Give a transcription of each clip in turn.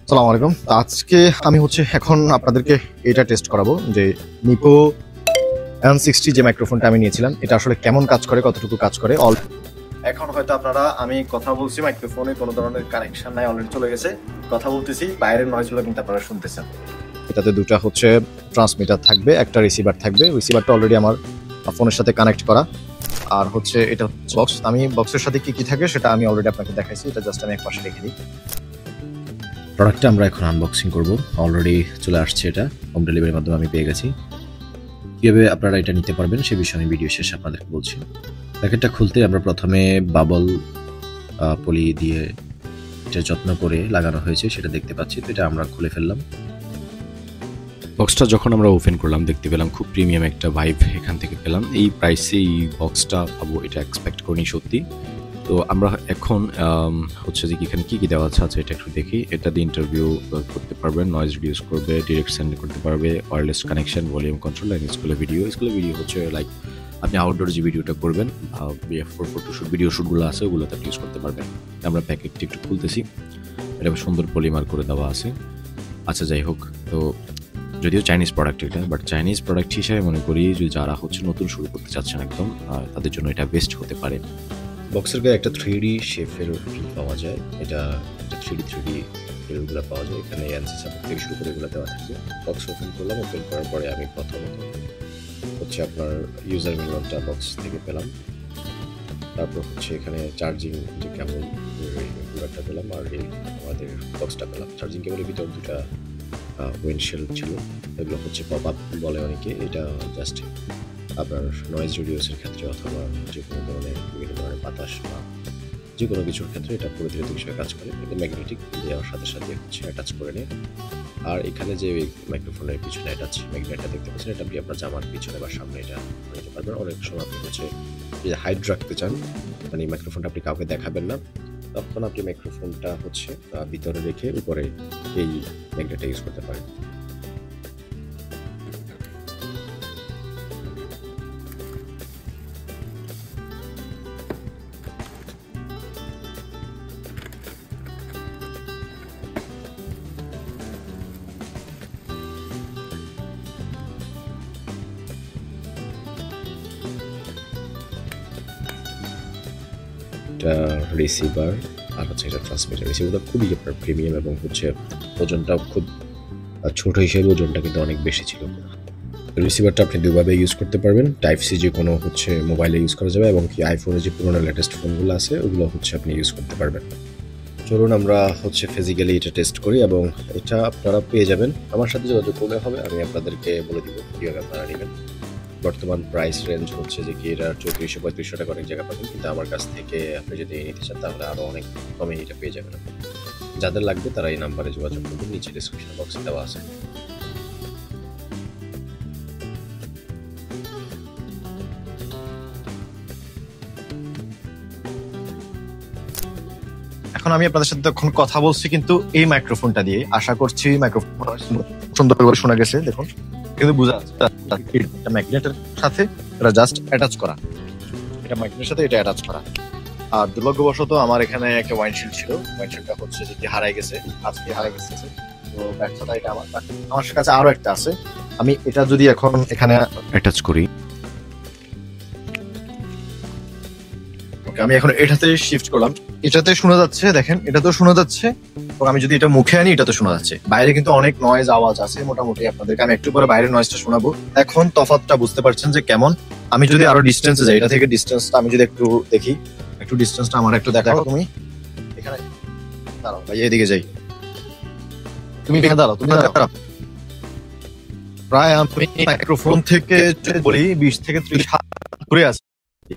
আসসালামু আলাইকুম। আজকে আমি এখন আপনাদেরকে এটা টেস্ট করাবো যে নিকো N60 যে মাইক্রোফোনটা আমি নিয়েছিলাম এটা আসলে কেমন কাজ করে, কতটুকু কাজ করে। এখন হয়তো আপনারা আমি কথা বলছি মাইক্রোফোনে কোনো ধরনের কানেকশন নাই, অলরেডি চলে গেছে। কথা বলতেছি, বাইরের নয়েজগুলো কিন্তু আপনারা শুনতেছেন। এটাতে দুটো ট্রান্সমিটার থাকবে, একটা রিসিভার থাকবে। রিসিভারটা অলরেডি আমার ফোনের সাথে কানেক্ট করা। আর এটা বক্স। আমি বক্সের সাথে কি থাকে সেটা আমি অলরেডি আপনাকে দেখাইছি। এটা জাস্ট আমি একপাশে রেখে দিই। প্রোডাক্টটা আমরা এখন আনবক্সিং করব। অলরেডি চলে আসছে, এটা হোম ডেলিভারির মাধ্যমে আমি পেয়ে গেছি। কীভাবে আপনারা এটা নিতে পারবেন সে বিষয়ে আমি ভিডিও শেষে আপনাদেরকে বলছি। প্যাকেটটা খুলতে আমরা প্রথমে বাবল পলি দিয়ে এটা যত্ন করে লাগানো হয়েছে সেটা দেখতে পাচ্ছি। তো এটা আমরা খুলে ফেললাম। বক্সটা যখন আমরা ওপেন করলাম দেখতে পেলাম খুব প্রিমিয়াম একটা ভাইব এখান থেকে পেলাম। এই প্রাইসে এই বক্সটা পাবো এটা এক্সপেক্ট করিনি সত্যি। তো আমরা এখন যে এখানে কী কী দেওয়া আছে এটা একটু দেখি। এটা দিয়ে ইন্টারভিউ করতে পারবেন, নয়েজ রিডিউস করবে, ডিরেক্ট সেন্ড করতে পারবে, wireless connection, volume control, and স্কুলের ভিডিও লাইক আপনি আউটডোর যে ভিডিওটা করবেন, ফটোশ্যুট ভিডিও শ্যুটগুলো আছে ওগুলোতে আপনি ইউজ করতে পারবেন। আমরা প্যাকেটটি একটু খুলতেছি। এটা সুন্দর পলিমার করে দেওয়া আছে। আচ্ছা যাই হোক, তো যদিও চাইনিজ প্রোডাক্ট এটা, বাট চাইনিজ প্রোডাক্ট হিসাবে মনে করি যে যারা নতুন শুরু করতে চাচ্ছেন একদম তাদের জন্য এটা বেস্ট হতে পারে। বক্সের গায়ে একটা 3D শেপের ফিল পাওয়া যায়। এটা 3D ফিলগুলো পাওয়া যায়। এখানে এনসি সাপোর্ট থেকে শুরু করে এগুলো দেওয়া থাকবে। বক্স ওপেন করলাম। ওপেন করার পরে আমি প্রথমত আপনার ইউজার ম্যানুয়ালটা বক্স থেকে পেলাম। তারপর এখানে চার্জিং যে কেবল একটা পেলাম, আর এই আমাদের বক্সটা পেলাম। চার্জিং কেবলের ভিতর দুটা উইন্ডশিল্ড ছিল। এগুলো পপ আপ বলে অনেকে। এটা জাস্ট আপনার নয়েজ রিডিউসের ক্ষেত্রে অথবা যে কোনো ধরনের বিভিন্ন ধরনের বাতাস বা যে কোনো কিছুর ক্ষেত্রে এটা প্রতিরোধী বিষয়ে কাজ করে। কিন্তু ম্যাগনেটিক দেওয়ার সাথে সাথে অ্যাটাচ করে নেয়। আর এখানে যে মাইক্রোফোনের পিছনে ম্যাগনেটটা দেখতে পাচ্ছেন, এটা আপনি আপনার জামার পিছনে বা সামনে এটা নিতে পারবেন। অনেক সময় আপনি যে হাইড রাখতে চান, মানে মাইক্রোফোনটা আপনি কাউকে দেখাবেন না, তখন আপনি মাইক্রোফোনটা ভিতরে রেখে উপরে এই ম্যাগনেটটা ইউজ করতে পারেন। এটা রিসিভার আর এটা ট্রান্সমিটার। রিসিভারটা খুবই প্রিমিয়াম এবং ওজনটাও খুব ছোট হিসেবে ওজনটা কিন্তু অনেক বেশি ছিল। রিসিভারটা আপনি দুভাবে ইউজ করতে পারবেন। টাইপ সি যে কোনো মোবাইলে ইউজ করা যাবে এবং কি আইফোনের যে পুরোনো লেটেস্ট ফোনগুলো আছে ওগুলো আপনি ইউজ করতে পারবেন। চলুন আমরা ফিজিক্যালি এটা টেস্ট করি এবং এটা আপনারা পেয়ে যাবেন। আমার সাথে যোগাযোগ করলে হবে, আমি আপনাদেরকে বলে দিব কীভাবে আপনারা নেবেন। বর্তমান প্রাইস রেঞ্জ যে কি এটা 3400-3500 টাকা অনেক জায়গা পাবেন, কিন্তু আমার কাছ থেকে আপনি যদি নিতে চান তাহলে আরও অনেক কমে এটা পেয়ে যাবেন। যাদের লাগবে তারা এই নাম্বারে যোগাযোগ করবেন, নিচে ডিসক্রিপশন বক্সে দেওয়া আছে। এখন আমি আপনাদের সাথে তখন কথা বলছি কিন্তু এই মাইক্রোফোনটা দিয়ে। আশা করছি মাইক্রোফোন সুন্দর করে শোনা গেছে। দেখুন কিন্তু বোঝা যাচ্ছে ম্যাগনেটের সাথে এটা জাস্ট অ্যাটাচ করা। এটা ম্যাগনেটের সাথে এটা অ্যাটাচ করা। আর দুর্ভাগ্যবশত আমার এখানে একটা ওয়াইন্ডশিল্ড ছিল। ওয়াইন্ডশিল্ডটা যে হারাই গেছে, আজকে হারাই গেছে। তো ব্যর্থতা এটা আমার কাছে আরো একটা আছে। আমি এটা যদি এখন এখানে অ্যাটাচ করি, আমি এখন এটাতে শিফট করলাম। এটাতে শোনা যাচ্ছে, দেখেন এটা তো শোনা যাচ্ছে। এবং আমি যদি এটা মুখে আনি এটাতে শোনা যাচ্ছে। বাইরে কিন্তু অনেক নয়েজ আওয়াজ আছে মোটামুটি। আপনাদেরকে আমি একটু পরে বাইরের নয়েজটা শোনাবো। এখন তফাৎটা বুঝতে পারছেন যে কেমন। আমি যদি আরো ডিস্টেন্সে যাই, এটা থেকে ডিস্টেন্সটা আমি যদি একটু দেখি, একটু ডিস্টেন্সটা আমার একটু দেখাও। তুমি এখানে দাঁড়াও ভাই, এদিকে যাই। তুমি এখানে দাঁড়াও, তুমি দাঁড়াও। প্রায় আমি মাইক্রোফোন থেকে বলি 20 থেকে 30 হাত দূরে আছে।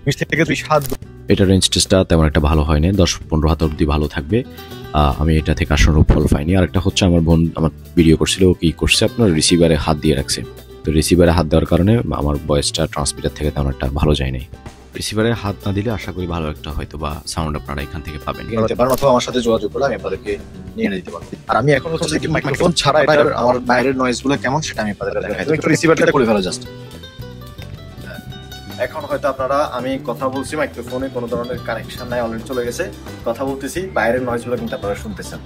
20 থেকে 30 হাত। এটা রেঞ্জ টেস্টটা তেমন একটা ভালো হয়নি। 10-15 হাত অব্দি ভালো থাকবে। আমি এটা থেকে আসানোর ফল পাইনি। আর একটা আমার বোন আমার ভিডিও করছিল, ও কি করছে আপনার রিসিভারে হাত দিয়ে রাখছে। তো রিসিভারে হাত দেওয়ার কারণে আমার ভয়েসটা ট্রান্সমিটার থেকে তেমন একটা ভালো যায় নাই। রিসিভারে হাত না দিলে আশা করি ভালো একটা হয়তো বা সাউন্ড আপনারা এখান থেকে পাবেন। অথবা আমার সাথে যোগাযোগ করলে আমি আপনাদেরকে নিয়ে দিতে পারবো। আর আমি এখন মাইক্রোফোন ছাড়া আমার বাইরের নয়েজগুলো কেমন সেটা আমি আপনাদের দেখাই। একটু রিসিভারটা করে ফেলো জাস্ট। এখন হয়তো আপনারা আমি কথা বলছি মাইক্রোফোনে কোনো ধরনের কানেকশন নাই, অলরেডি চলে গেছে। কথা বলতেছি, বাইরের নয়েজগুলো কিন্তু আপনারা শুনতেছেন।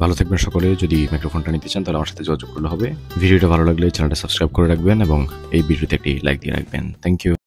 ভালো থাকবেন সকলে। যদি মাইক্রোফোনটা নিতে চান তাহলে আমার সাথে যোগাযোগ করলে হবে। ভিডিওটা ভালো লাগলে চ্যানেলটা সাবস্ক্রাইব করে রাখবেন এবং এই ভিডিওতে একটি লাইক দিয়ে রাখবেন। Thank you.